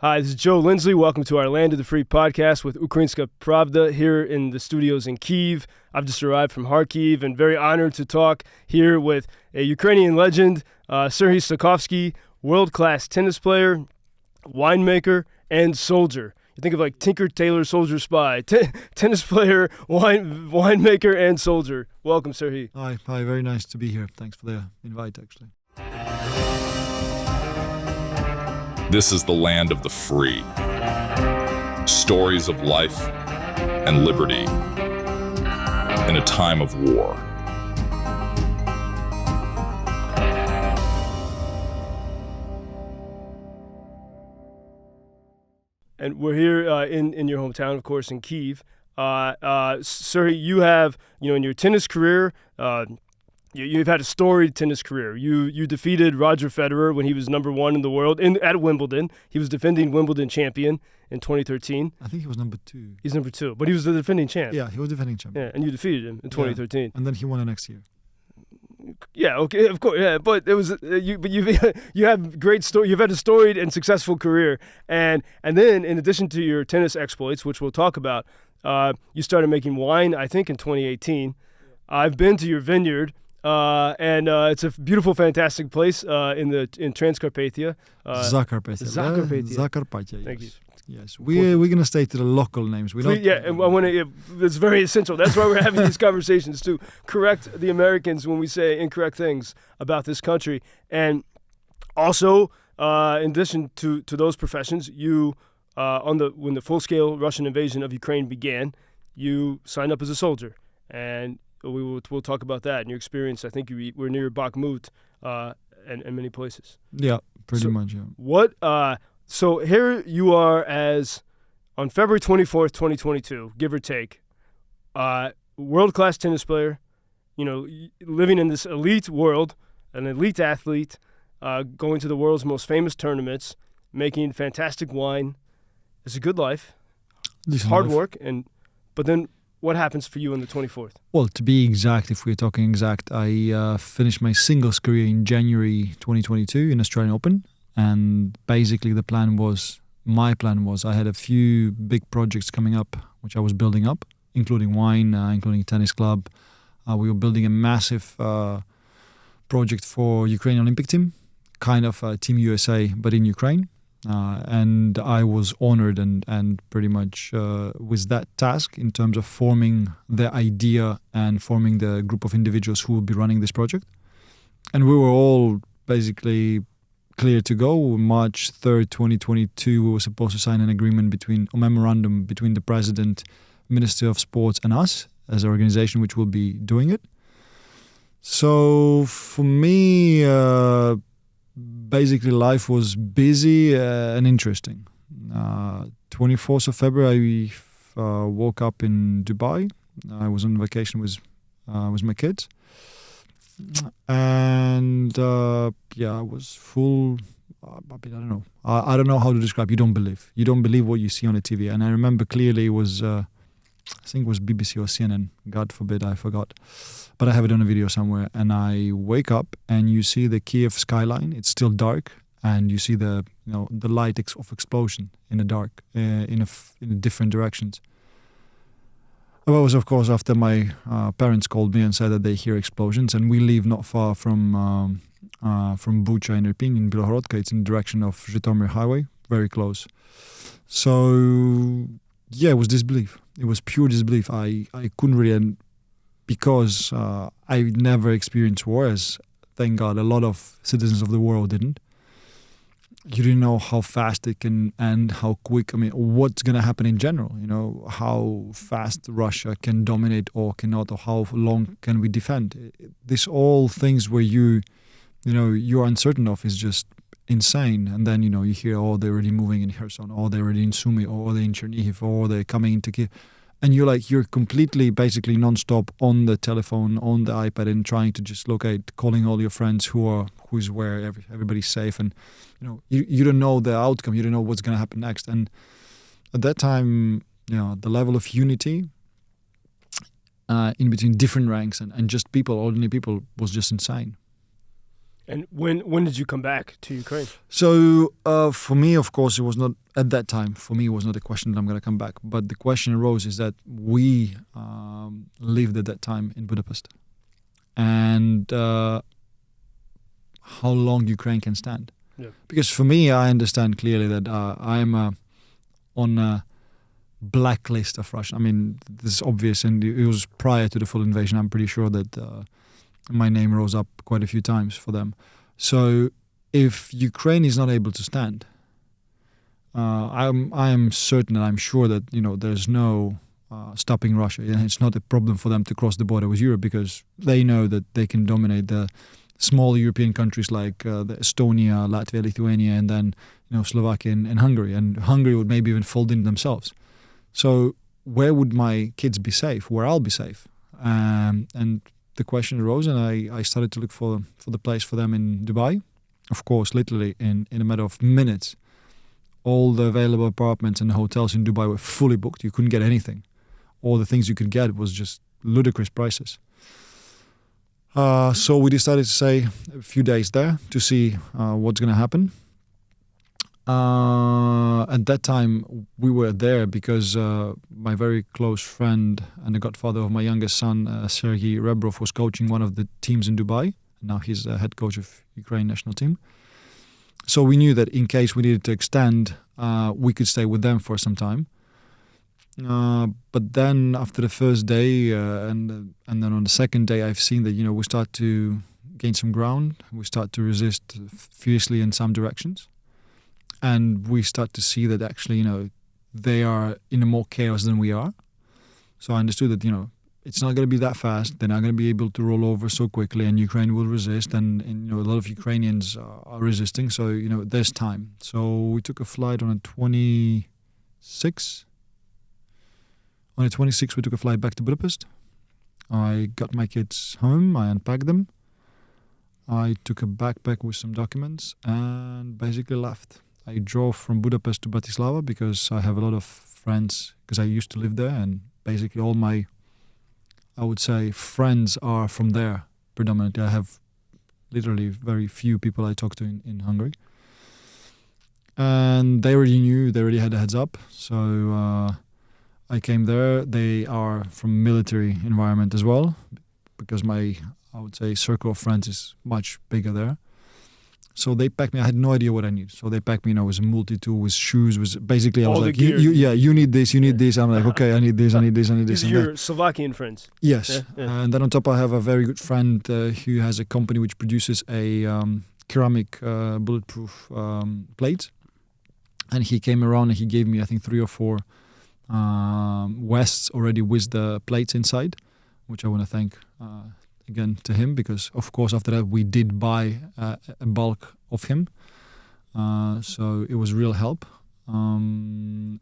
Hi, this is Joe Lindsley. Welcome to our Land of the Free podcast with Ukrainska Pravda here in the studios in Kyiv. I've just arrived from Kharkiv and very honored to talk here with a Ukrainian legend, Sergiy Stakhovsky, world-class tennis player, winemaker, and soldier. You think of like Tinker, Tailor, Soldier, Spy. Tennis player, winemaker, and soldier. Welcome, Sergiy. Hi, very nice to be here. Thanks for the invite, actually. This is the land of the free. Stories of life and liberty in a time of war. And we're here in your hometown, of course, in Kyiv. Sergiy, you have, in your tennis career, you've had a storied tennis career. You defeated Roger Federer when he was number one in the world at Wimbledon. He was defending Wimbledon champion in 2013. I think he was number 2. He's number 2, but he was the defending champ. Yeah, he was defending champ. Yeah, and you defeated him in 2013. Yeah. And then he won the next year. Yeah, okay, of course, yeah, but it was you have great story. You've had a storied and successful career, and then in addition to your tennis exploits, which we'll talk about, you started making wine, I think, in 2018. I've been to your vineyard. And it's a beautiful, fantastic place in Transcarpathia. Zakarpattia. Zakarpattia. Thank you. Yes, we're gonna stay to the local names. And I want to. It's very essential. That's why we're having these conversations to correct the Americans when we say incorrect things about this country. And also, in addition to those professions, you when the full-scale Russian invasion of Ukraine began, you signed up as a soldier, and we'll talk about that and your experience. I think you were near Bakhmut and many places. Yeah, pretty much. Yeah. What? So here you are on February 24th, 2022, give or take, world-class tennis player, living in this elite world, an elite athlete, going to the world's most famous tournaments, making fantastic wine. It's a good life. It's hard work, but then what happens for you on the 24th? Well, to be exact, if we're talking exact, I finished my singles career in January 2022 in Australian Open. And basically my plan was I had a few big projects coming up, which I was building up, including wine, including tennis club. We were building a massive project for Ukrainian Olympic team, kind of Team USA, but in Ukraine. And I was honored and pretty much with that task in terms of forming the idea and forming the group of individuals who will be running this project. And we were all basically clear to go. March 3rd, 2022, we were supposed to sign a memorandum between the President, Minister of Sports and us as an organization which will be doing it. So for me, basically life was busy and interesting. 24th of February, I woke up in Dubai. I was on vacation with my kids. And I was full. I don't know. I don't know how to describe. You don't believe what you see on the TV. And I remember clearly it was, I think it was BBC or CNN. God forbid, I forgot. But I have it on a video somewhere. And I wake up and you see the Kiev skyline. It's still dark, and you see the light of explosion in the dark in different directions. It was, of course, after my parents called me and said that they hear explosions, and we live not far from Bucha in Irpin, in Bilohorodka. It's in the direction of Zhytomyr highway, very close. So, yeah, it was disbelief. It was pure disbelief. I couldn't really, because I never experienced war, as thank God a lot of citizens of the world didn't. You didn't know how fast it can end, how quick, what's going to happen in general, how fast Russia can dominate or cannot, or how long can we defend. These all things where you're uncertain of is just insane. And then, you hear, they're already moving in Kherson, or they're already in Sumy, or they're in Chernihiv, or they're coming into Kiev. And you're completely, basically non-stop on the telephone, on the iPad, and trying to just locate, calling all your friends who's where, everybody's safe. And, you don't know the outcome. You don't know what's going to happen next. And at that time, the level of unity in between different ranks and just people, ordinary people, was just insane. And when did you come back to Ukraine? So for me, of course, it was not at that time. For me, it was not a question that I'm going to come back. But the question arose is that we lived at that time in Budapest, and how long Ukraine can stand. Yeah. Because for me, I understand clearly that I'm on a blacklist of Russia. I mean, this is obvious, and it was prior to the full invasion. I'm pretty sure that my name rose up quite a few times for them. So if Ukraine is not able to stand, I am certain and I'm sure that there's no stopping Russia. And it's not a problem for them to cross the border with Europe because they know that they can dominate the small European countries like the Estonia, Latvia, Lithuania, and then Slovakia and Hungary. And Hungary would maybe even fold in themselves. So where would my kids be safe? Where I'll be safe? And the question arose, and I started to look for the place for them in Dubai. Of course, literally in a matter of minutes, all the available apartments and hotels in Dubai were fully booked. You couldn't get anything. All the things you could get was just ludicrous prices. So we decided to stay a few days there to see what's going to happen. At that time, we were there because my very close friend and the godfather of my youngest son, Sergiy Rebrov, was coaching one of the teams in Dubai. Now he's the head coach of Ukraine national team. So we knew that in case we needed to extend, we could stay with them for some time. But then after the first day and then on the second day, I've seen that we start to gain some ground. We start to resist fiercely in some directions. And we start to see that actually, they are in a more chaos than we are. So I understood that, it's not going to be that fast. They're not going to be able to roll over so quickly, and Ukraine will resist. And a lot of Ukrainians are resisting. So, there's time. So we took a flight on the 26th. On the 26th, we took a flight back to Budapest. I got my kids home. I unpacked them. I took a backpack with some documents and basically left. I drove from Budapest to Bratislava because I have a lot of friends, because I used to live there, and basically all my, I would say, friends are from there predominantly. I have literally very few people I talk to in Hungary. And they already knew, they already had a heads up. So I came there. They are from military environment as well, because my, I would say, circle of friends is much bigger there. So they packed me. I had no idea what I needed. So they packed me, with a multi-tool, with shoes, with basically I was like, you need this, you need this. I'm like, okay, I need this, I need this, I need this. These are your Slovakian friends. Yes. Yeah. And then on top I have a very good friend who has a company which produces a ceramic bulletproof plates. And he came around and he gave me, I think, 3 or 4 vests already with the plates inside, which I want to thank again to him, because of course after that we did buy a bulk of him, so it was real help. And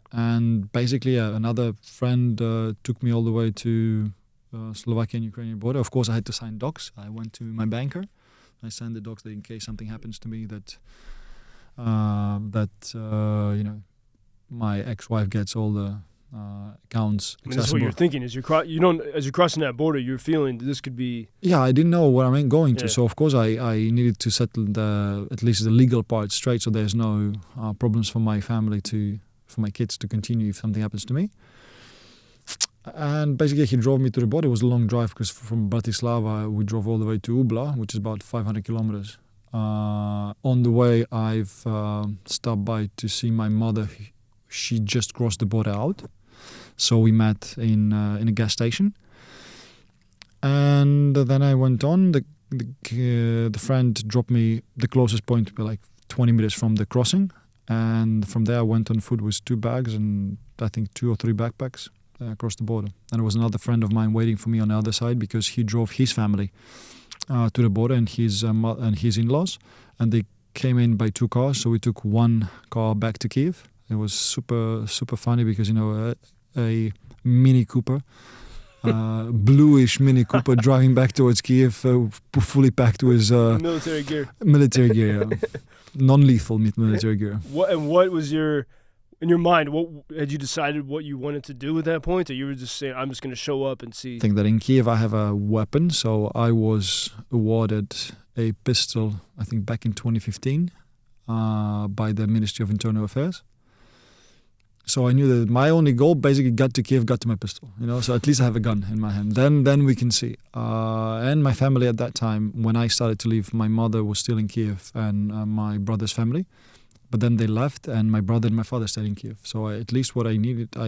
basically another friend took me all the way to Slovakian Ukrainian border. Of course I had to sign docs. I went to my banker. I signed the docs that in case something happens to me that my ex-wife gets all the accounts. I mean, that's what you're thinking as you're crossing that border. You're feeling this could be. Yeah, I didn't know where I'm going to, so of course I needed to settle at least the legal part straight, so there's no problems for my family for my kids to continue if something happens to me. And basically, he drove me to the border. It was a long drive because from Bratislava we drove all the way to Ubla, which is about 500 kilometers. On the way, I've stopped by to see my mother. She just crossed the border out. So we met in a gas station, and then I went on. The friend dropped me the closest point to be like 20 minutes from the crossing, and from there I went on foot with 2 bags and I think 2 or 3 backpacks across the border. And there was another friend of mine waiting for me on the other side because he drove his family to the border and his in-laws, and they came in by 2 cars. So we took 1 car back to Kiev. It was super funny because a Mini Cooper, bluish Mini Cooper driving back towards Kiev, fully packed with military gear, non-lethal military gear. What was your in your mind, what had you decided what you wanted to do at that point, or you were just saying, "I'm just going to show up and see"? I think that in Kiev I have a weapon, so I was awarded a pistol, I think back in 2015, by the Ministry of Internal Affairs. So I knew that my only goal basically got to Kiev, got to my pistol, so at least I have a gun in my hand. Then we can see. And my family at that time, when I started to leave, my mother was still in Kiev and my brother's family. But then they left and my brother and my father stayed in Kiev. So at least what I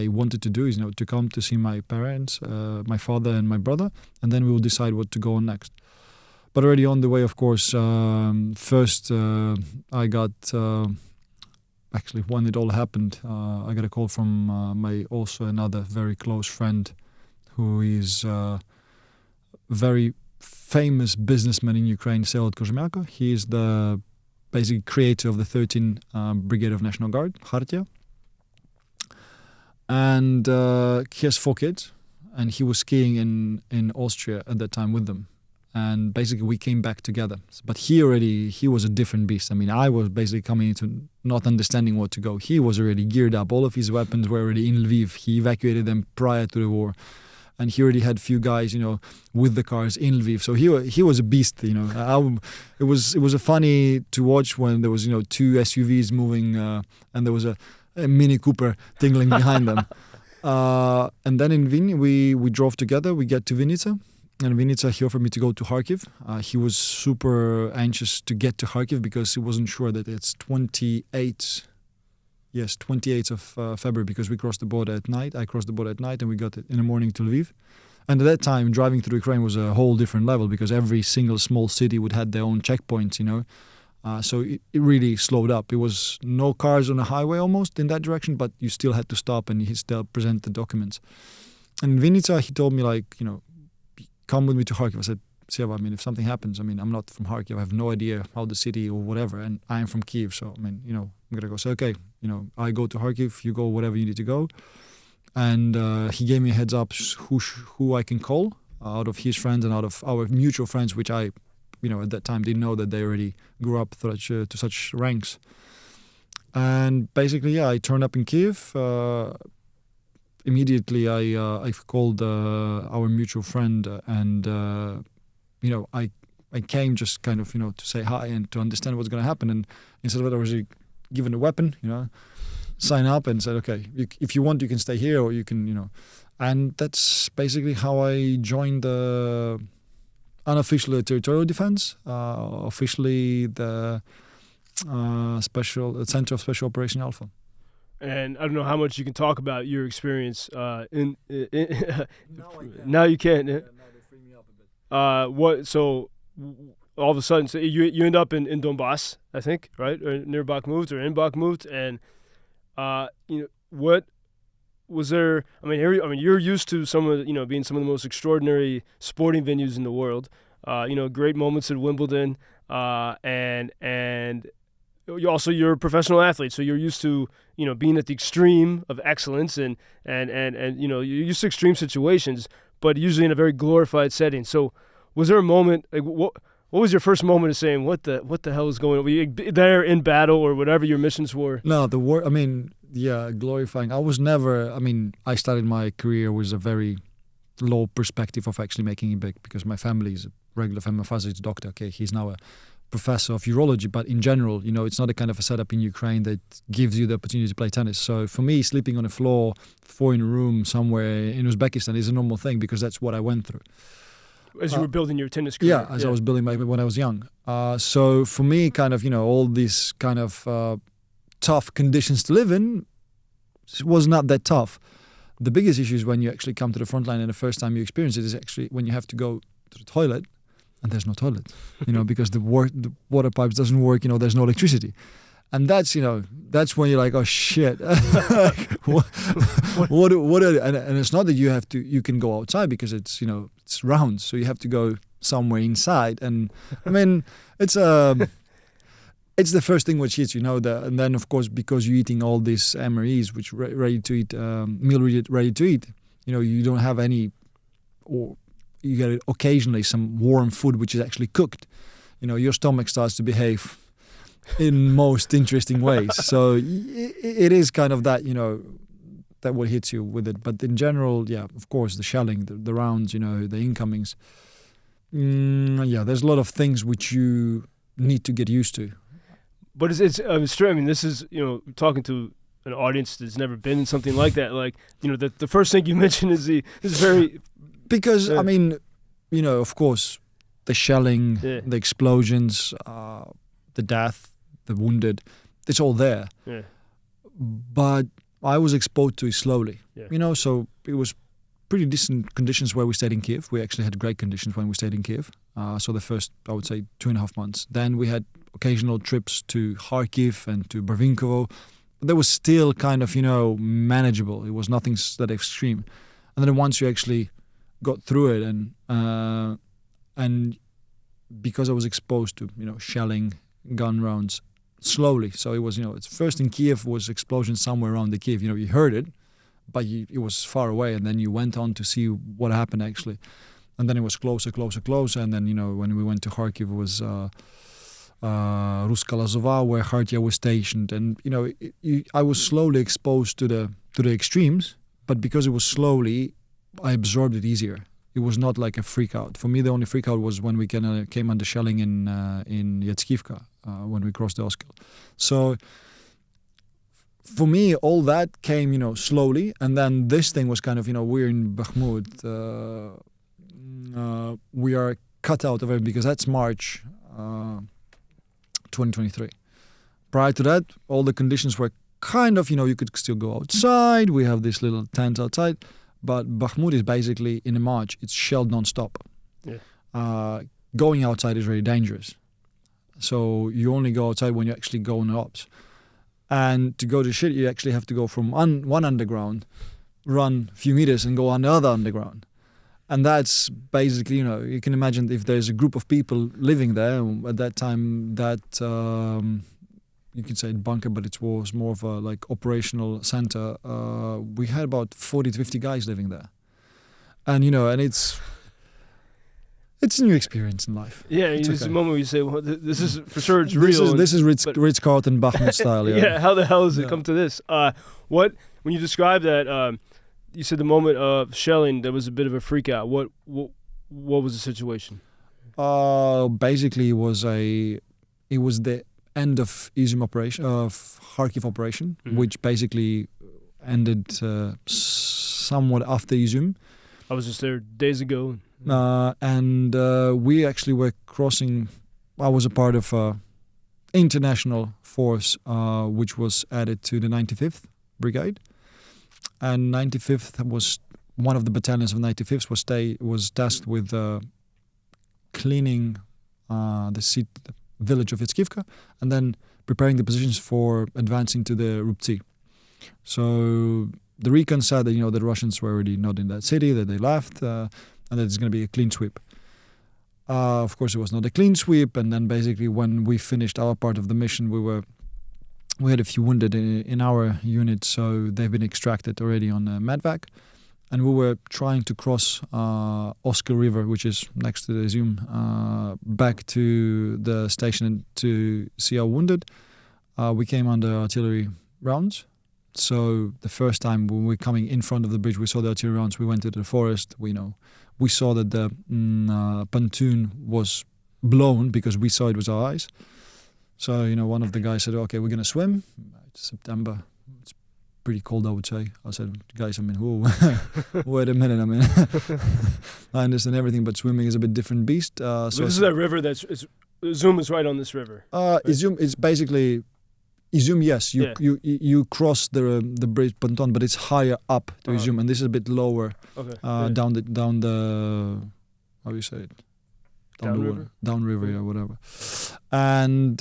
wanted to do is to come to see my parents, my father and my brother, and then we will decide what to go on next. But already on the way, of course, first I got... Actually, when it all happened, I got a call from my also another very close friend who is a very famous businessman in Ukraine, Sergiy Stakhovsky. He is the basic creator of the 13th Brigade of National Guard, Zakarpattia. And he has 4 kids, and he was skiing in Austria at that time with them. And basically we came back together. But he was a different beast. I mean, I was basically coming into not understanding what to go. He was already geared up. All of his weapons were already in Lviv. He evacuated them prior to the war. And he already had few guys, with the cars in Lviv. So he was a beast, It was a funny to watch when there was, 2 SUVs moving and there was a Mini Cooper tingling behind them. And then in Vin, we drove together. We get to Vinica. And Vinica, he offered me to go to Kharkiv. He was super anxious to get to Kharkiv because he wasn't sure that it's 28th of February, because we crossed the border at night. I crossed the border at night and we got it in the morning to Lviv. And at that time, driving through Ukraine was a whole different level because every single small city would have their own checkpoints, So it really slowed up. It was no cars on the highway almost in that direction, but you still had to stop and you still present the documents. And in Vinica, he told me come with me to Kharkiv. I said, Seva, if something happens, I'm not from Kharkiv. I have no idea how the city or whatever, and I am from Kiev. So, I'm going to go. So, okay, I go to Kharkiv, you go wherever you need to go. And he gave me a heads up who I can call out of his friends and out of our mutual friends, which I, at that time didn't know that they already grew up to such ranks. And basically, I turned up in Kiev. Immediately, I called our mutual friend, and I came just kind of to say hi and to understand what's going to happen. And instead of it, I was given a weapon, sign up and said, okay, if you want, you can stay here, or you can, And that's basically how I joined the unofficial territorial defense, officially the Center of Special Operation Alpha. And I don't know how much you can talk about your experience in now you can. Now they free me up a bit. What? So all of a sudden, so you end up in Donbass, I think, right? Or near Bakhmut or in Bakhmut, and what was there? You're used to some of being some of the most extraordinary sporting venues in the world. Great moments at Wimbledon, and you're a professional athlete, so you're used to being at the extreme of excellence, and you're used to extreme situations, but usually in a very glorified setting. So, was there a moment what was your first moment of saying what the hell is going on? Were you there in battle or whatever your missions were? No, glorifying. I was never. I started my career with a very low perspective of actually making it big because my family is a regular family. My father is a doctor. Okay, he's now a professor of urology, but in general, it's not a kind of a setup in Ukraine that gives you the opportunity to play tennis. So for me, sleeping on a floor, 4 in a room somewhere in Uzbekistan is a normal thing because that's what I went through. As you were building your tennis career. Yeah, I was building when I was young. So for me, kind of, all these kind of tough conditions to live in was not that tough. The biggest issue is when you actually come to the front line and the first time you experience it is actually when you have to go to the toilet. And there's no toilet, because the water pipes doesn't work, there's no electricity. And that's when you're like, oh shit. what and it's not that you can go outside because it's, it's round. So you have to go somewhere inside. And it's the first thing which hits, and then of course, because you're eating all these MREs, which ready to eat, meal ready to eat, you don't have any, or you get occasionally some warm food which is actually cooked. Your stomach starts to behave in most interesting ways. So it is kind of that, that what hits you with it. But in general, yeah, of course, the shelling, the rounds, the incomings. There's a lot of things which you need to get used to. But it's true. I mean, this is, talking to an audience that's never been in something like that. Like, the first thing you mentioned is very... Because, of course, the shelling, the explosions, the death, the wounded, it's all there. Yeah. But I was exposed to it slowly. Yeah. So it was pretty decent conditions where we stayed in Kiev. We actually had great conditions when we stayed in Kiev. So the first, I would say, 2.5 months. Then we had occasional trips to Kharkiv and to Barvinkovo. But that was still kind of, manageable. It was nothing that extreme. And then once you actually got through it, and because I was exposed to, shelling, gun rounds, slowly. So it was, it's first in Kiev was explosion somewhere around the Kiev. You heard it, but it was far away. And then you went on to see what happened actually. And then it was closer. And then, when we went to Kharkiv, it was Ruska Lazova, where Khartia was stationed. And, I was slowly exposed to the extremes, but because it was slowly, I absorbed it easier. It was not like a freak out. For me, the only freak out was when we came under shelling in Yatskivka, when we crossed the Oskil. So for me, all that came, slowly. And then this thing was kind of, we're in Bakhmut. We are cut out of it because that's March 2023. Prior to that, all the conditions were kind of, you could still go outside. We have this little tent outside. But Bakhmut is basically, in March, it's shelled non-stop. Yeah. Going outside is really dangerous. So you only go outside when you actually go on ops. And to go to shit, you actually have to go from one underground, run a few meters and go on the other underground. And that's basically, you can imagine if there's a group of people living there, at that time, that... you could say bunker, but it was more of a operational center. We had about 40 to 50 guys living there, and and it's a new experience in life. Yeah, it's a moment where you say, "Well, this is for sure. It's real." This is Ritz-Carlton Bakhmut style. Yeah. Yeah. How the hell has it come to this? When you describe that, you said the moment of shelling, there was a bit of a freak out. What was the situation? Basically, it was the end of Izyum operation, of Kharkiv operation, which basically ended somewhat after Izyum. I was just there days ago. And we actually were crossing. I was a part of an international force which was added to the 95th Brigade. And 95th was one of the battalions of 95th was tasked with cleaning the village of Yatskivka, and then preparing the positions for advancing to the Rubtsi. So the recon said that the Russians were already not in that city, that they left, and that it's going to be a clean sweep. Of course, it was not a clean sweep, and then basically when we finished our part of the mission, we had a few wounded in our unit, so they've been extracted already on Medvac. And we were trying to cross Oskil River, which is next to the Izyum, back to the station to see our wounded. We came under artillery rounds. So the first time when we were coming in front of the bridge, we saw the artillery rounds. We went to the forest. We saw that the pontoon was blown because we saw it with our eyes. So, one of the guys said, okay, we're going to swim. It's September. It's pretty cold, I would say. I said, guys, whoa, wait a minute. I understand everything, but swimming is a bit different beast. So this is a river Izyum is right on this river. Right? Izyum is basically, yes, you cross the bridge ponton, but it's higher up to Izyum, and this is a bit lower, down the, how do you say it? Downriver, yeah, whatever. And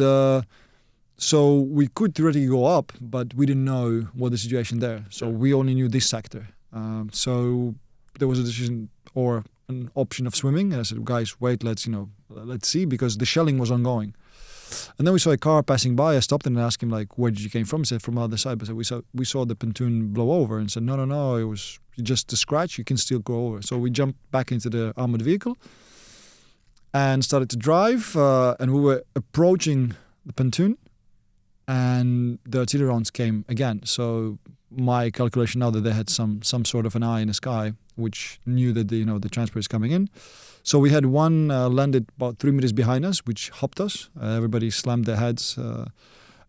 so we could theoretically go up, but we didn't know what the situation there. So we only knew this sector. So there was a decision or an option of swimming. And I said, guys, wait, let's see, because the shelling was ongoing. And then we saw a car passing by. I stopped and asked him, where did you came from? He said, from the other side. But we saw the pontoon blow over, and said, no, it was just a scratch. You can still go over. So we jumped back into the armored vehicle and started to drive. And we were approaching the pontoon and the artillery rounds came again. So my calculation now that they had some sort of an eye in the sky, which knew that the transport is coming in. So we had one landed about 3 meters behind us, which hopped us. Everybody slammed their heads,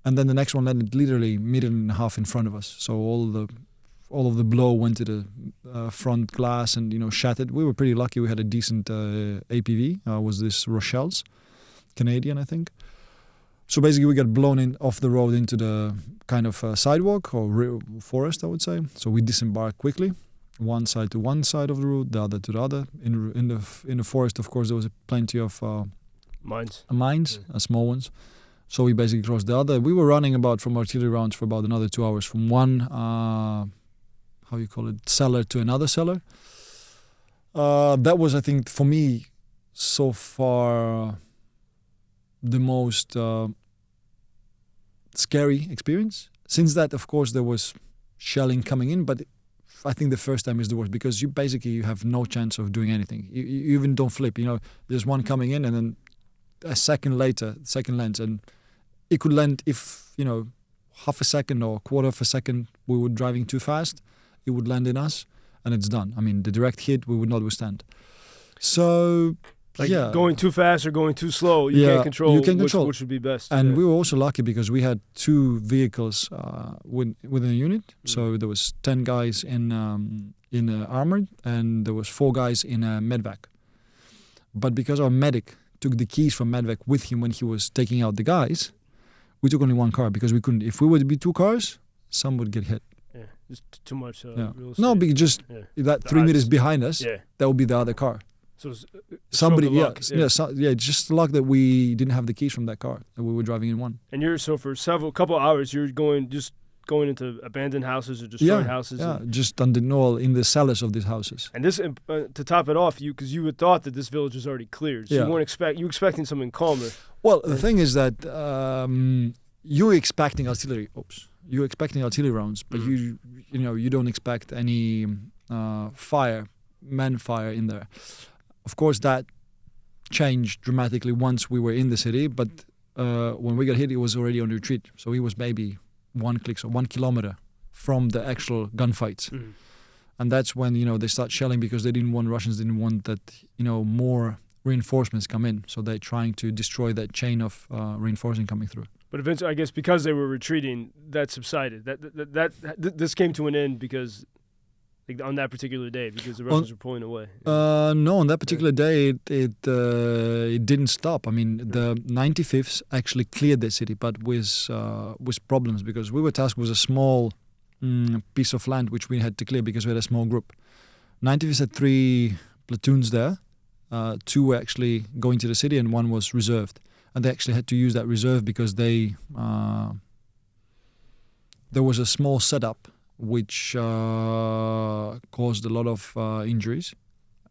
and then the next one landed literally 1.5 meters in front of us. So all of the blow went to the front glass and shattered. We were pretty lucky. We had a decent APV. Was this Rochelle's, Canadian, I think. So basically, we got blown off the road into the kind of sidewalk or forest, I would say. So we disembarked quickly, one side to one side of the road, the other to the other. In the forest, of course, there was plenty of mines, small ones. So we basically crossed the other. We were running about from artillery rounds for about another 2 hours from one cellar to another cellar. That was, I think, for me, so far the most scary experience. Since that, of course, there was shelling coming in, but I think the first time is the worst because you have no chance of doing anything. You even don't flip. There's one coming in, and then a second later, second lands, and it could land if half a second or quarter of a second we were driving too fast. It would land in us, and it's done. I mean, the direct hit we would not withstand. So. Going too fast or going too slow, you can't control which would be best. And we were also lucky because we had 2 vehicles within a unit. So there was 10 guys in armored, and there was 4 guys in a medvac. But because our medic took the keys from medvac with him when he was taking out the guys, we took only 1 car because we couldn't. If we would be 2 cars, some would get hit. Yeah, it's too much. Real estate. No, because just that 3 meters behind us, that would be the other car. So somebody, just luck that we didn't have the keys from that car, that we were driving in one. And for couple hours, you're going into abandoned houses or destroyed houses. Yeah, just in the cellars of these houses. And this, to top it off, because you had thought that this village was already cleared, so you were expecting something calmer. Well, the thing is that you're expecting artillery. You're expecting artillery rounds, but you don't expect any man fire in there. Of course, that changed dramatically once we were in the city, but when we got hit, it was already on retreat. So it was maybe 1 kilometer from the actual gunfights. Mm. And that's when, they start shelling because Russians didn't want that, more reinforcements come in. So they're trying to destroy that chain of reinforcing coming through. But eventually, I guess because they were retreating, that subsided. This came to an end because... on that particular day, because the Russians were pulling away. No, on that particular day, it didn't stop. I mean, the 95th actually cleared the city, but with problems because we were tasked with a small piece of land which we had to clear because we had a small group. 95th had 3 platoons there. 2 were actually going to the city, and 1 was reserved. And they actually had to use that reserve because there was a small setup which caused a lot of injuries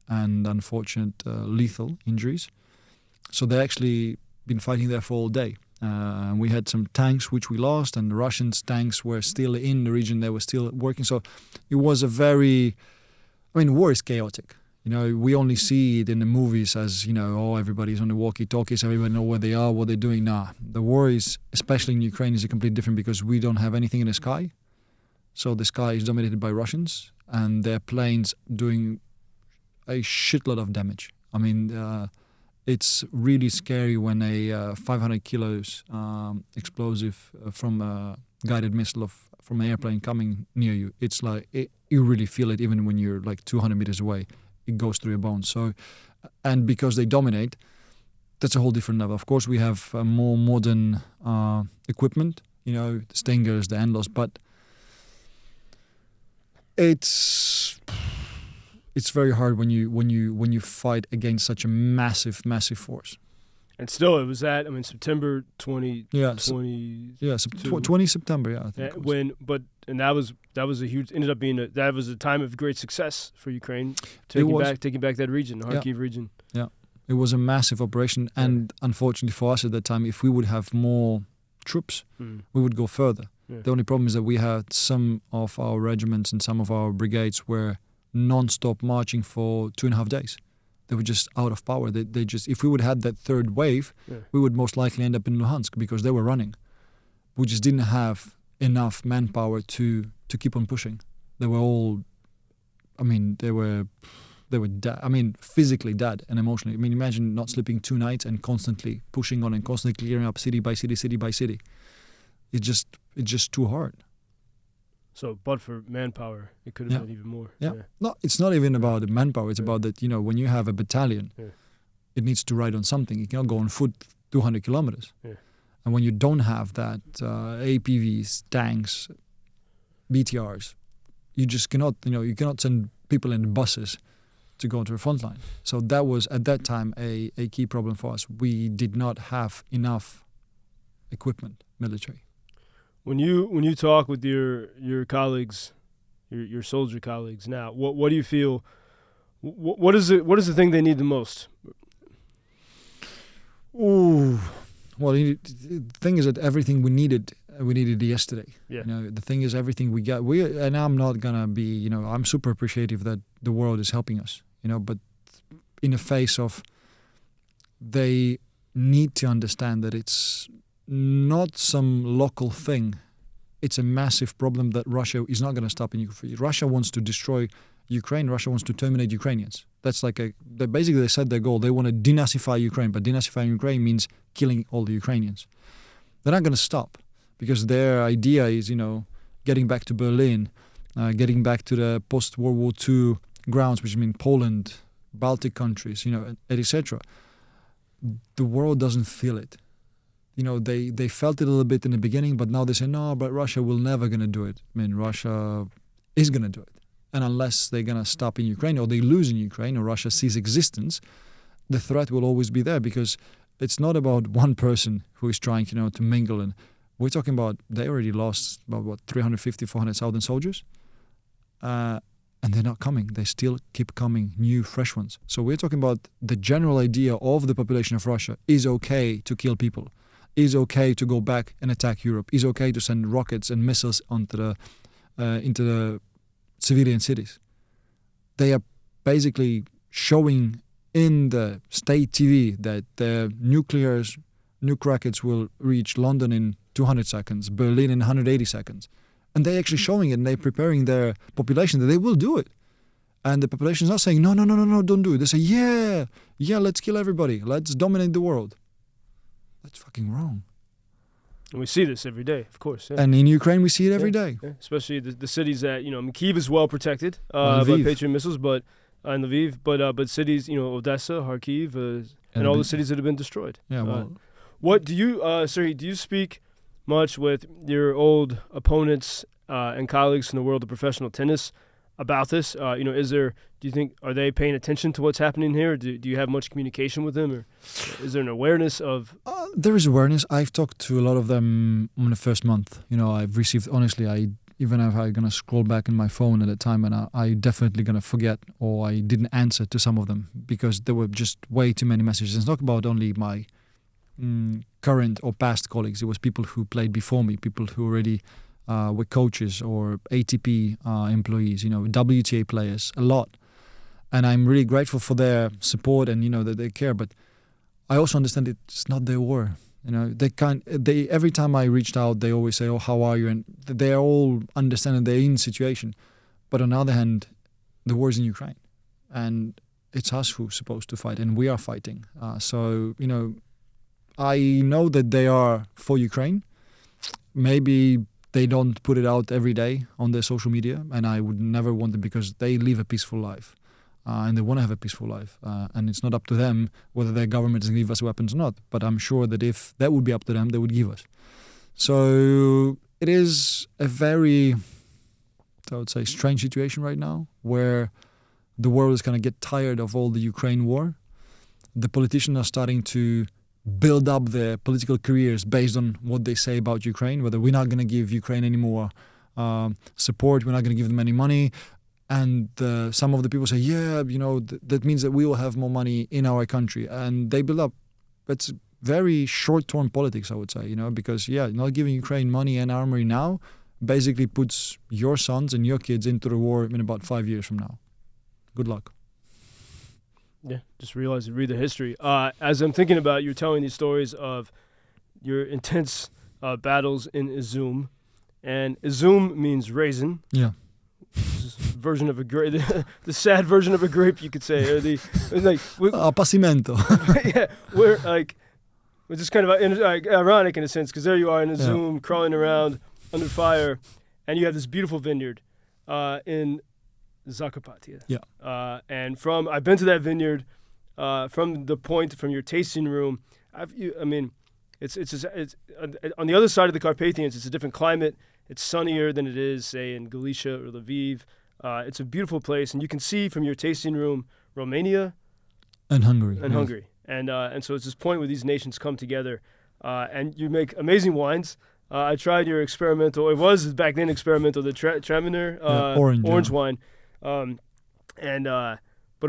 and unfortunate lethal injuries. So they actually been fighting there for all day. We had some tanks which we lost, and the Russians' tanks were still in the region. They were still working. So it was war is chaotic. We only see it in the movies as, everybody's on the walkie-talkies, everybody know where they are, what they're doing. Nah, the war is, especially in Ukraine, is completely different because we don't have anything in the sky. So the sky is dominated by Russians, and their planes doing a shitload of damage. I mean, it's really scary when a 500 kilos explosive from a guided missile from an airplane coming near you. It's like you really feel it even when you're like 200 meters away. It goes through your bones. So, and because they dominate, that's a whole different level. Of course, we have more modern equipment. The Stingers, the Enlos, but it's very hard when you fight against such a massive force. And still, it was September 2020. 20 September. Yeah, I think. That was a huge. Ended up being that was a time of great success for Ukraine, taking back that region, the Kharkiv region. Yeah, it was a massive operation, and unfortunately for us at that time, if we would have more troops, we would go further. Yeah. The only problem is that we had some of our regiments and some of our brigades were non-stop marching for 2.5 days. They were just out of power. They just, if we would have had that third wave, we would most likely end up in Luhansk because they were running. we just didn't have enough manpower to keep on pushing. They were all, I mean, they were dead. I mean, physically dead and emotionally. I mean, imagine not sleeping 2 nights and constantly pushing on and constantly clearing up city by city, city by city. It's just too hard. So, but for manpower, it could have been even more. Yeah. No, it's not even about the manpower. It's about that, when you have a battalion, it needs to ride on something. You cannot go on foot 200 kilometers. Yeah. And when you don't have that, APVs, tanks, BTRs, you just cannot, you cannot send people in buses to go to the front line. So that was, at that time, a key problem for us. We did not have enough equipment, military. When you talk with your colleagues, your soldier colleagues now, what do you feel? What is the thing they need the most? Ooh, well, the thing is that everything we needed yesterday. Yeah. The thing is, everything we got. And I'm not gonna be. I'm super appreciative that the world is helping us. But in the face of, they need to understand that it's not some local thing. It's a massive problem that Russia is not going to stop in Ukraine. Russia wants to destroy Ukraine. Russia wants to terminate Ukrainians. That's basically they set their goal. They want to denazify Ukraine, but denazifying Ukraine means killing all the Ukrainians. They're not going to stop because their idea is, getting back to Berlin, getting back to the post-World War II grounds, which mean Poland, Baltic countries, etc. The world doesn't feel it. They felt it a little bit in the beginning, but now they say, no, but Russia will never going to do it. I mean, Russia is going to do it. And unless they're going to stop in Ukraine or they lose in Ukraine or Russia cease existence, the threat will always be there because it's not about one person who is trying, to mingle. And we're talking about, they already lost about, 350, 400,000 soldiers. And they're not coming. They still keep coming, new, fresh ones. So we're talking about the general idea of the population of Russia is okay to kill people. Is okay to go back and attack Europe. Is okay to send rockets and missiles into the civilian cities. They are basically showing in the state TV that their nuke rockets will reach London in 200 seconds, Berlin in 180 seconds. And they're actually showing it and they're preparing their population that they will do it. And the population is not saying, no, don't do it. They say, yeah, let's kill everybody. Let's dominate the world. That's fucking wrong. And we see this every day, of course. Yeah. And in Ukraine, we see it every day. Yeah. Especially the cities that, Kyiv is well protected by Patriot missiles, but and Lviv, but cities, Odessa, Kharkiv, and all the cities that have been destroyed. Yeah, well. What do you, Sergiy, do you speak much with your old opponents and colleagues in the world of professional tennis about this? Do you think, are they paying attention to what's happening here? Do you have much communication with them? Or is there an awareness of? There is awareness. I've talked to a lot of them in the first month. I've received, honestly, even if I'm going to scroll back in my phone at the time and I definitely going to forget or I didn't answer to some of them because there were just way too many messages. It's not about only my current or past colleagues. It was people who played before me, people who already were coaches or ATP employees, WTA players, a lot. And I'm really grateful for their support and, that they care. But I also understand it's not their war. They every time I reached out, they always say, oh, how are you? And they all understand they're in situation. But on the other hand, the war is in Ukraine. And it's us who's supposed to fight. And we are fighting. So I know that they are for Ukraine. Maybe they don't put it out every day on their social media. And I would never want it because they live a peaceful life. And they want to have a peaceful life. And it's not up to them whether their government is going to give us weapons or not. But I'm sure that if that would be up to them, they would give us. So it is a very, I would say, strange situation right now where the world is going to get tired of all the Ukraine war. The politicians are starting to build up their political careers based on what they say about Ukraine, whether we're not going to give Ukraine any more support, we're not going to give them any money. And some of the people say, that means that we will have more money in our country. And they build up. It's very short-term politics, I would say, because, not giving Ukraine money and armory now basically puts your sons and your kids into the war in about 5 years from now. Good luck. Yeah, just read the history. As I'm thinking about you telling these stories of your intense battles in Izyum, and Izyum means raisin. Yeah. Version of a grape, the sad version of a grape, you could say, or the like. Appassimento. Yeah, which is kind of ironic in a sense, because there you are in Izyum, crawling around under fire, and you have this beautiful vineyard in Zakarpattia. Yeah. And I've been to that vineyard from your tasting room. It's on the other side of the Carpathians. It's a different climate. It's sunnier than it is, say, in Galicia or Lviv. It's a beautiful place, and you can see from your tasting room Romania and Hungary. And so it's this point where these nations come together, and you make amazing wines. I tried your experimental. It was back then experimental, the Traminer orange wine, but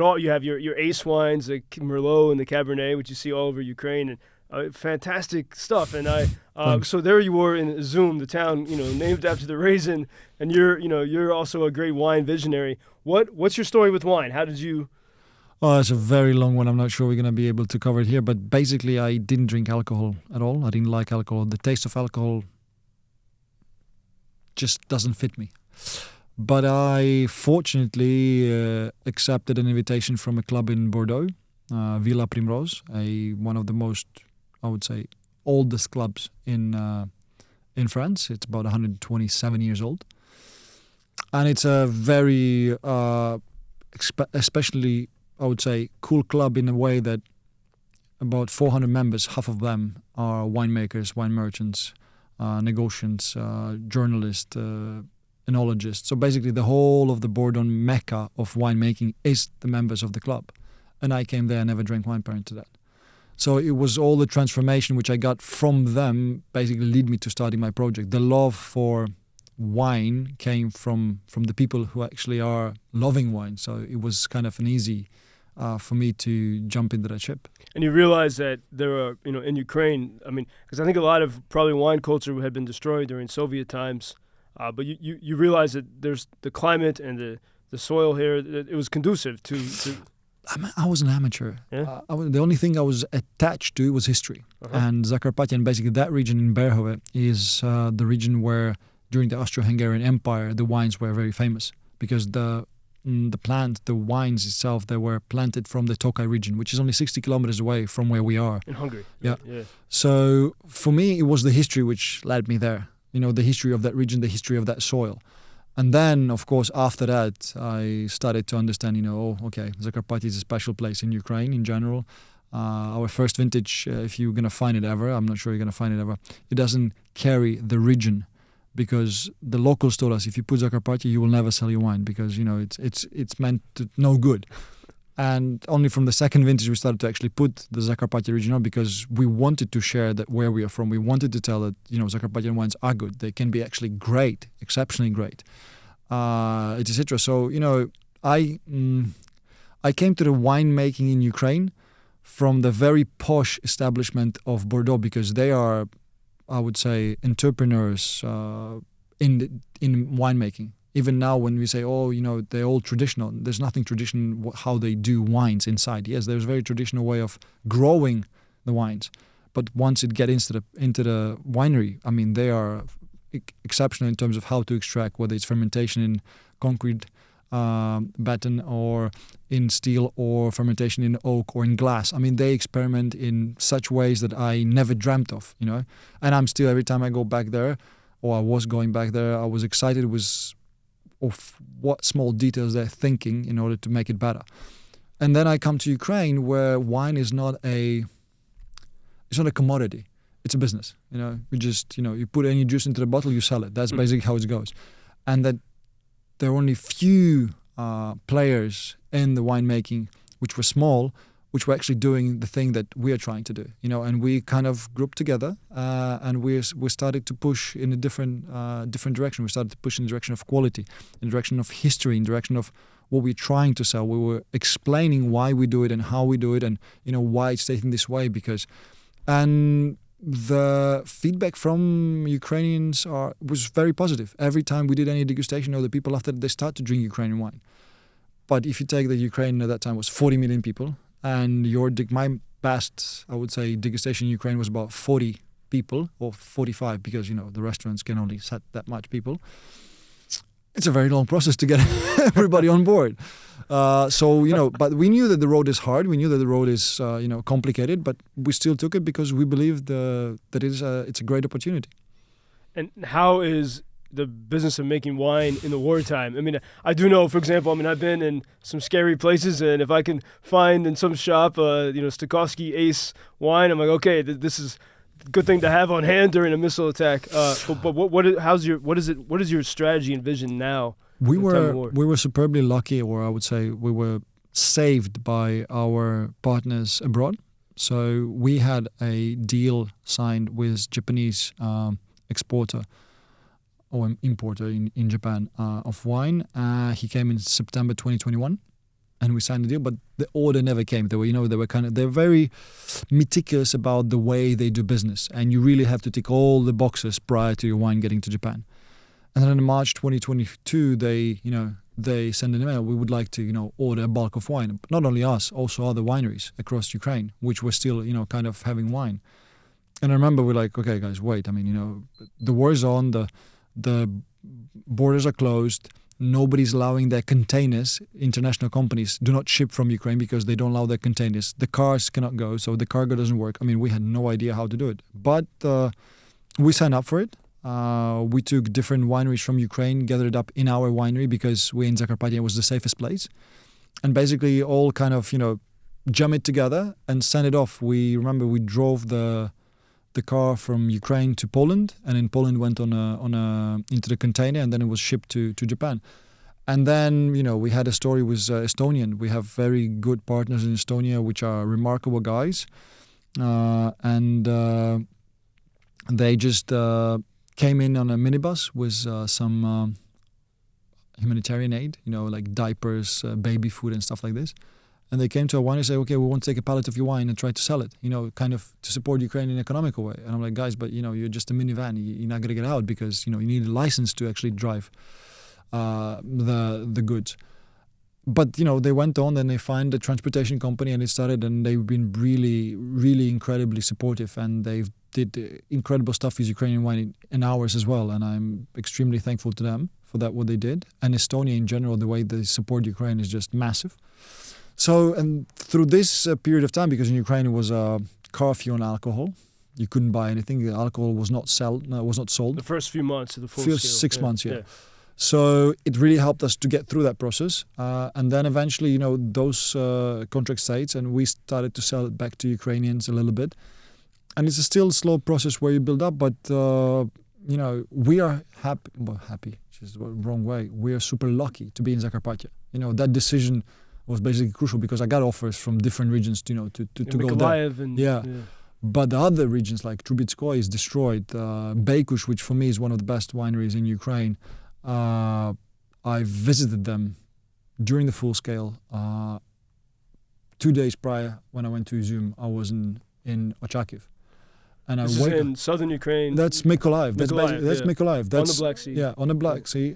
all you have your ace wines, the Merlot and the Cabernet, which you see all over Ukraine, and fantastic stuff. And so there you were in Izyum, the town named after the raisin, and you're also a great wine visionary. What's your story with wine? How did you? Oh, it's a very long one. I'm not sure we're going to be able to cover it here. But basically, I didn't drink alcohol at all. I didn't like alcohol. The taste of alcohol just doesn't fit me. But I fortunately accepted an invitation from a club in Bordeaux, Villa Primrose, one of the most, I would say, oldest clubs in France. It's about 127 years old. And it's a very, especially, I would say, cool club in a way that about 400 members, half of them are winemakers, wine merchants, negotiants, journalists, enologists. So basically the whole of the Bordeaux mecca of winemaking is the members of the club. And I came there and never drank wine prior to that. So it was all the transformation which I got from them basically lead me to starting my project. The love for wine came from the people who actually are loving wine. So it was kind of an easy for me to jump into that ship. And you realize that there are, in Ukraine, because I think a lot of probably wine culture had been destroyed during Soviet times, but you realize that there's the climate and the soil here, that it was conducive to I was an amateur. Yeah? The only thing I was attached to was history. And Zakarpattia, and basically that region in Berhove is the region where during the Austro-Hungarian Empire the wines were very famous, because the wines itself, they were planted from the Tokaj region, which is only 60 kilometers away from where we are. In Hungary. Yeah. Yeah. So for me, it was the history which led me there. The history of that region, the history of that soil. And then, of course, after that, I started to understand, Zakarpattia is a special place in Ukraine in general. Our first vintage, if you're going to find it ever, I'm not sure you're going to find it ever, it doesn't carry the region, because the locals told us if you put Zakarpattia, you will never sell your wine, because, it's meant to no good. And only from the second vintage we started to actually put the Zakarpattia region on, because we wanted to share that where we are from. We wanted to tell that, Zakarpattian wines are good. They can be actually great, exceptionally great, etc. So, I came to the winemaking in Ukraine from the very posh establishment of Bordeaux, because they are, I would say, entrepreneurs in winemaking. Even now when we say, they're all traditional, there's nothing traditional how they do wines inside. Yes, there's a very traditional way of growing the wines. But once it gets into the winery, they are exceptional in terms of how to extract, whether it's fermentation in concrete batten or in steel, or fermentation in oak or in glass. They experiment in such ways that I never dreamt of, And I'm still, every time I go back there, or I was going back there, I was excited of what small details they're thinking in order to make it better. And then I come to Ukraine, where wine is not a commodity. It's a business. You just, you put any juice into the bottle, you sell it. That's basically how it goes. And that there are only few players in the winemaking which were small, which were actually doing the thing that we are trying to do, and we kind of grouped together and we started to push in a different direction. We started to push in the direction of quality, in the direction of history, in the direction of what we're trying to sell. We were explaining why we do it and how we do it, and why it's taken this way, and the feedback from Ukrainians was very positive. Every time we did any degustation, the people after that, they start to drink Ukrainian wine. But if you take the Ukraine at that time was 40 million people, and my best, I would say, degustation in Ukraine was about 40 people, or 45, because, the restaurants can only set that much people. It's a very long process to get everybody on board. But we knew that the road is hard. We knew that the road is, complicated, but we still took it because we believed that it's a great opportunity. And how is the business of making wine in the wartime? I mean, I do know, for example, I've been in some scary places, and if I can find in some shop, Stakhovsky Ace wine, I'm like, okay, this is a good thing to have on hand during a missile attack. But what is your strategy and vision now? We were superbly lucky, or I would say we were saved by our partners abroad. So we had a deal signed with Japanese exporter or importer in Japan of wine. He came in September 2021, and we signed the deal, but the order never came. They're very meticulous about the way they do business, and you really have to tick all the boxes prior to your wine getting to Japan. And then in March 2022, they send an email. We would like to, order a bulk of wine. Not only us, also other wineries across Ukraine, which were still, kind of having wine. And I remember we're like, okay, guys, wait. The war is on. The borders are closed. Nobody's allowing their containers. International companies do not ship from Ukraine because they don't allow their containers. The cars cannot go, so the cargo doesn't work. We had no idea how to do it. But we signed up for it. We took different wineries from Ukraine, gathered it up in our winery because we in Zakarpattia was the safest place. And basically all kind of, jam it together and send it off. We drove the car from Ukraine to Poland, and in Poland went into the container, and then it was shipped to Japan. And then, we had a story with Estonian. We have very good partners in Estonia, which are remarkable guys. And they just came in on a minibus with some humanitarian aid, like diapers, baby food and stuff like this. And they came to a winery and say, okay, we want to take a pallet of your wine and try to sell it, kind of to support Ukraine in an economical way. And I'm like, guys, but, you're just a minivan. You're not going to get out because, you need a license to actually drive the goods. But, they went on and they find a transportation company and it started, and they've been really, really incredibly supportive, and they've did incredible stuff with Ukrainian wine in hours as well. And I'm extremely thankful to them for what they did. And Estonia in general, the way they support Ukraine is just massive. So, and through this period of time, because in Ukraine it was a curfew on alcohol, you couldn't buy anything. The alcohol was not sold. The first few months of the full first scale. 6 months, yeah. So it really helped us to get through that process. And then eventually, those contract states, and we started to sell it back to Ukrainians a little bit. And it's a still slow process where you build up, but, we are happy, which is the wrong way. We are super lucky to be in Zakarpattia. That decision was basically crucial because I got offers from different regions, to go there. Yeah. But the other regions like Trubetskoy is destroyed. Baikush, which for me is one of the best wineries in Ukraine, I visited them during the full scale. 2 days prior, when I went to Izyum, I was in Ochakiv. And this is in southern Ukraine. That's Mykolaiv. That's Mykolaiv. That's on the Black Sea. Yeah, on the Black Sea.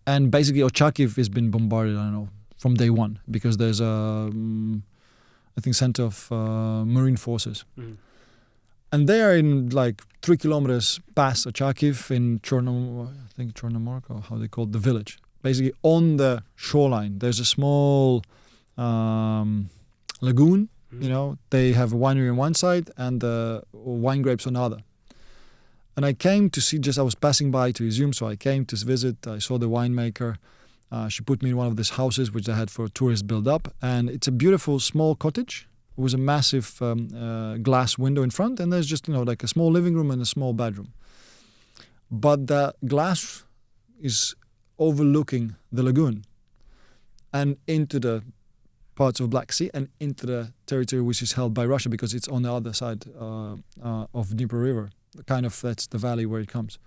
And basically Ochakiv has been bombarded, I don't know, from day one, because there's a, center of Marine forces. Mm. And they are in 3 kilometers past Ochakiv in Chornomorsk, or how they call it, the village. Basically on the shoreline, there's a small lagoon. They have a winery on one side and the wine grapes on the other. And I came to see, I was passing by to Izyum, so I came to visit. I saw the winemaker. She put me in one of these houses which they had for tourists build up. And it's a beautiful small cottage with a massive glass window in front. And there's just, like a small living room and a small bedroom. But the glass is overlooking the lagoon and into the parts of Black Sea and into the territory which is held by Russia, because it's on the other side of Dnieper River. That's the valley where it comes.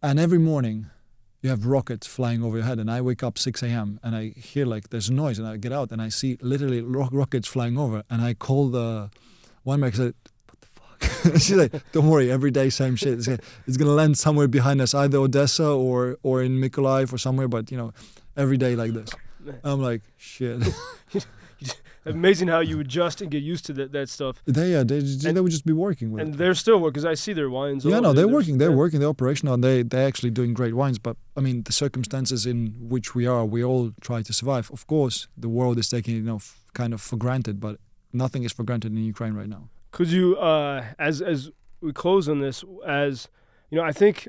And every morning you have rockets flying over your head, and I wake up 6 a.m. and I hear there's a noise, and I get out and I see literally rockets flying over, and I call the winemaker and said, what the fuck? She's like, don't worry, every day same shit. It's gonna land somewhere behind us, either Odessa or in Mykolaiv or somewhere, but every day like this. I'm like, shit. You amazing how you adjust and get used to that stuff. They would just be working with And it. they're still working, because I see their wines. Yeah, no, they're working. They're working. They're operational. And they're actually doing great wines. But I mean, the circumstances in which we all try to survive. Of course, the world is taking kind of for granted, but nothing is for granted in Ukraine right now. Could you, as we close on this, as you know, I think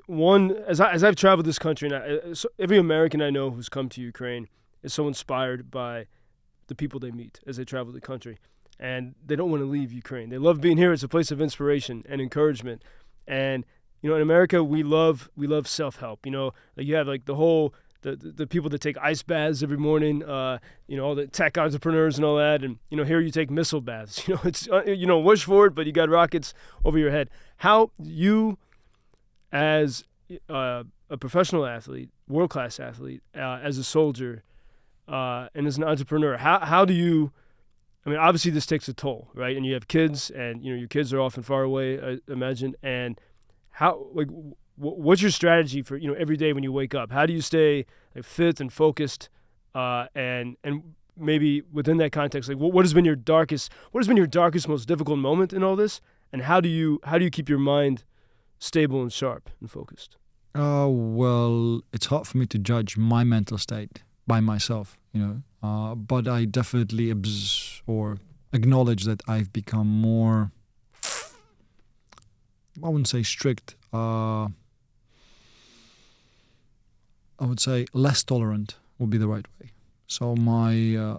as I've traveled this country, and every American I know who's come to Ukraine is so inspired by the people they meet as they travel the country, and they don't want to leave Ukraine. They love being here. It's a place of inspiration and encouragement. And you know, in America, we love self-help. You know, like you have like the people that take ice baths every morning. You know, all the tech entrepreneurs and all that. And you know, here you take missile baths. You know, it's wish for it, but you got rockets over your head. How you, as a professional athlete, world-class athlete, as a soldier, and as an entrepreneur, how do you? I mean, obviously this takes a toll, right? And you have kids, and you know your kids are often far away, I imagine. And how, like, what's your strategy for every day when you wake up? How do you stay like fit and focused? And maybe within that context, like what has been your darkest, most difficult moment in all this? And how do you keep your mind stable and sharp and focused? Well, it's hard for me to judge my mental state by myself, but I definitely acknowledge that I've become more, I wouldn't say strict, I would say less tolerant would be the right way. So my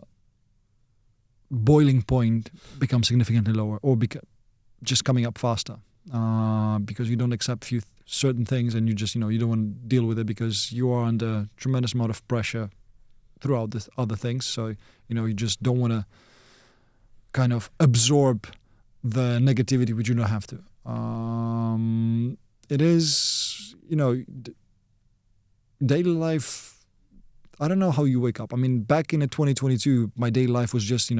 boiling point becomes significantly lower, or just coming up faster, because you don't accept certain things, and you just you don't want to deal with it because you are under tremendous amount of pressure throughout the other things. So you just don't want to kind of absorb the negativity which you don't have to. It is daily life. I don't know how you wake up. I mean, back in 2022, my daily life was just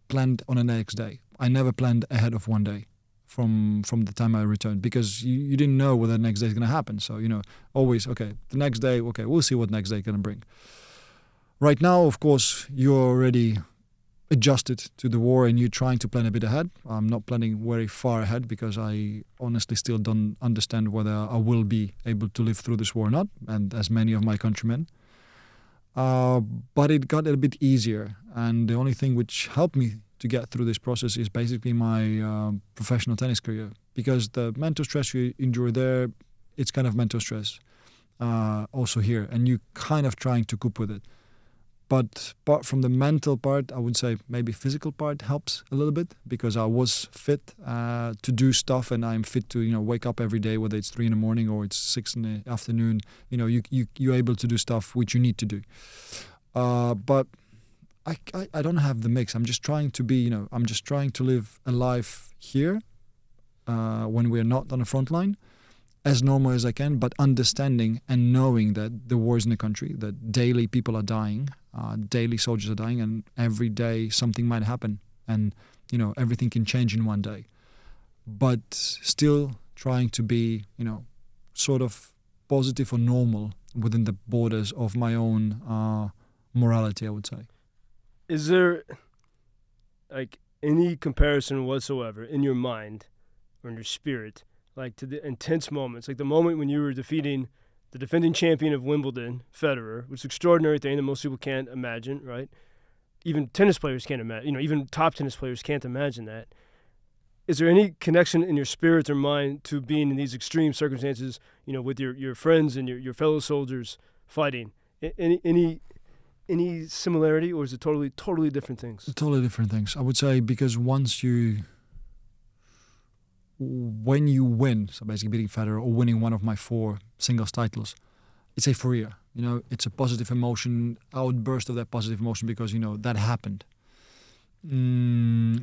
planned on the next day. I never planned ahead of one day from the time I returned, because you didn't know what the next day is going to happen. So always the next day. Okay, we'll see what next day is going to bring. Right now, of course, you're already adjusted to the war and you're trying to plan a bit ahead. I'm not planning very far ahead because I honestly still don't understand whether I will be able to live through this war or not, and as many of my countrymen. But it got a bit easier, and the only thing which helped me to get through this process is basically my professional tennis career, because the mental stress you endure there, it's kind of mental stress also here, and you kind of trying to cope with it. But apart from the mental part, I would say maybe physical part helps a little bit, because I was fit to do stuff, and I'm fit to wake up every day, whether it's 3 in the morning or it's 6 in the afternoon. You're able to do stuff which you need to do. But I don't have the mix. I'm just trying to be I'm just trying to live a life here when we're not on the front line, as normal as I can, but understanding and knowing that the war is in the country, that daily people are dying, daily soldiers are dying, and every day something might happen, and everything can change in one day. But still trying to be sort of positive or normal within the borders of my own morality, I would say. Is there like any comparison whatsoever in your mind or in your spirit, like to the intense moments, like the moment when you were defeating the defending champion of Wimbledon, Federer, which is an extraordinary thing that most people can't imagine, right? Even tennis players can't imagine, even top tennis players can't imagine that. Is there any connection in your spirit or mind to being in these extreme circumstances, with your friends and your fellow soldiers fighting? Any similarity, or is it totally different things? Totally different things, I would say, because when you win, so basically beating Federer or winning one of my 4 singles titles, it's euphoria. It's a positive emotion, outburst of that positive emotion, because that happened.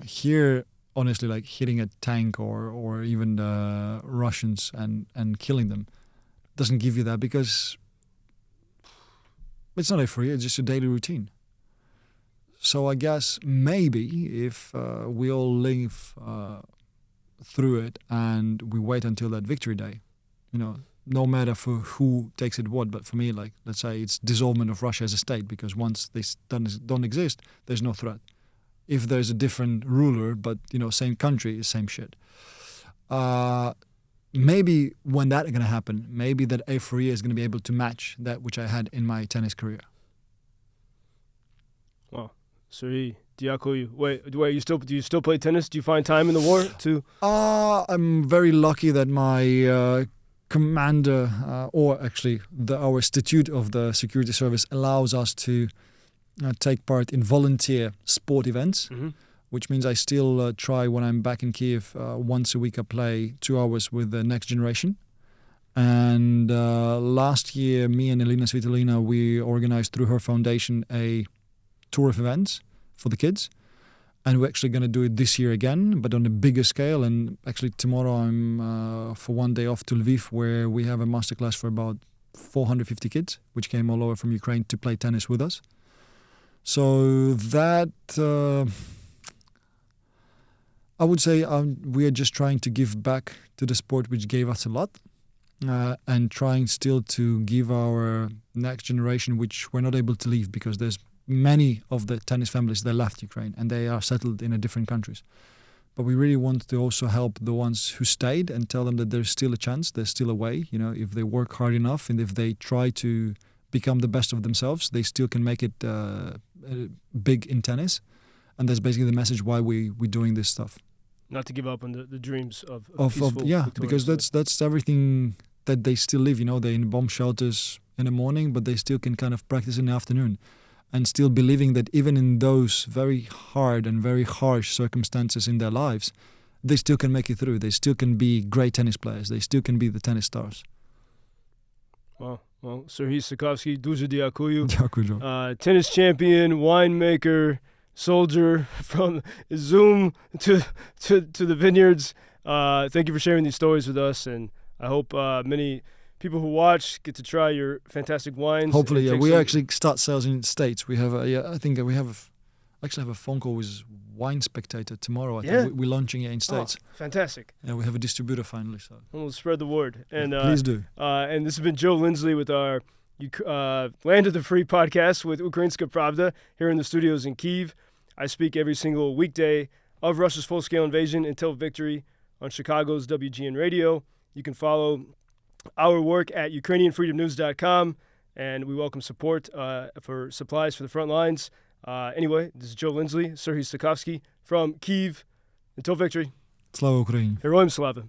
Here, honestly, like hitting a tank or even the Russians and killing them doesn't give you that, because it's not euphoria, it's just a daily routine. So I guess maybe if we all live through it and we wait until that victory day, no matter for who takes it what, but for me, like, let's say it's dissolvement of Russia as a state, because once they don't exist, there's no threat. if there's a different ruler, but same country, same shit. Maybe when that's going to happen, maybe that euphoria is going to be able to match that which I had in my tennis career. Wow. Sergiy, wait, do you still play tennis? Do you find time in the war to? I'm very lucky that my commander, or actually our statute of the security service, allows us to take part in volunteer sport events. Mm-hmm. Which means I still try when I'm back in Kiev, once a week I play 2 hours with the next generation. And last year, me and Elina Svitolina, we organized through her foundation a tour of events for the kids. And we're actually going to do it this year again, but on a bigger scale. And actually tomorrow I'm for one day off to Lviv, where we have a masterclass for about 450 kids, which came all over from Ukraine to play tennis with us. So that... I would say we are just trying to give back to the sport which gave us a lot, and trying still to give our next generation, which we're not able to leave because there's many of the tennis families that left Ukraine and they are settled in different countries. But we really want to also help the ones who stayed and tell them that there's still a chance, there's still a way. If they work hard enough and if they try to become the best of themselves, they still can make it big in tennis. And that's basically the message why we're doing this stuff. Not to give up on the dreams of peaceful, because that's everything that they still live. They're in bomb shelters in the morning, but they still can kind of practice in the afternoon, and still believing that even in those very hard and very harsh circumstances in their lives, they still can make it through. They still can be great tennis players. They still can be the tennis stars. Wow. Well, Sergiy Stakhovsky, дуже дякую. Дякую. Tennis champion, winemaker, soldier from Izyum to the vineyards. Thank you for sharing these stories with us, and I hope many people who watch get to try your fantastic wines. Hopefully, yeah. We actually start sales in the States. We have I think we have a phone call with Wine Spectator tomorrow. I think we're launching it in States. Oh, fantastic. Yeah, we have a distributor finally. So we'll spread the word. And please do. And this has been Joe Lindsley with our Land of the Free podcast with Ukrainska Pravda here in the studios in Kyiv. I speak every single weekday of Russia's full-scale invasion until victory on Chicago's WGN Radio. You can follow our work at UkrainianFreedomNews.com, and we welcome support for supplies for the front lines. Anyway, this is Joe Lindsley, Sergiy Stakhovsky from Kyiv. Until victory. Slava Ukraini. Heroim Slava.